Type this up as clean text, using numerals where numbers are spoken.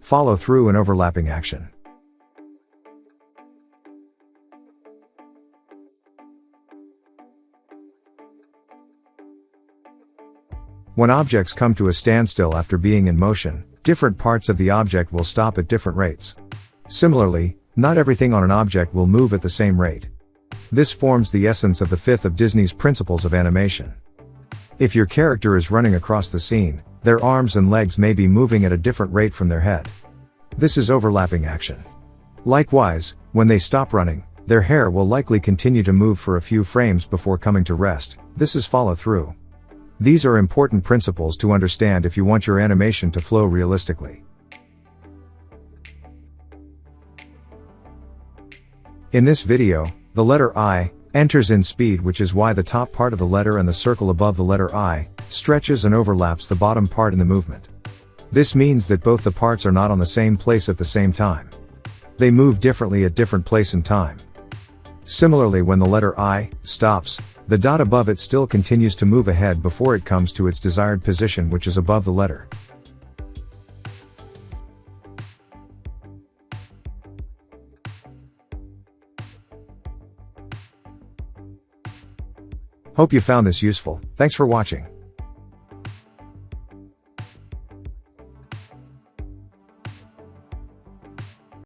follow through and overlapping action. When objects come to a standstill after being in motion, different parts of the object will stop at different rates. Similarly, not everything on an object will move at the same rate. This forms the essence of the fifth of Disney's principles of animation. If your character is running across the scene, their arms and legs may be moving at a different rate from their head. This is overlapping action. Likewise, when they stop running, their hair will likely continue to move for a few frames before coming to rest. This is follow through. These are important principles to understand if you want your animation to flow realistically. In this video, the letter I enters in speed, which is why the top part of the letter and the circle above the letter I stretches and overlaps the bottom part in the movement. This means that both the parts are not on the same place at the same time. They move differently at different place and time. Similarly, when the letter I stops, the dot above it still continues to move ahead before it comes to its desired position, which is above the letter. Hope you found this useful. Thanks for watching.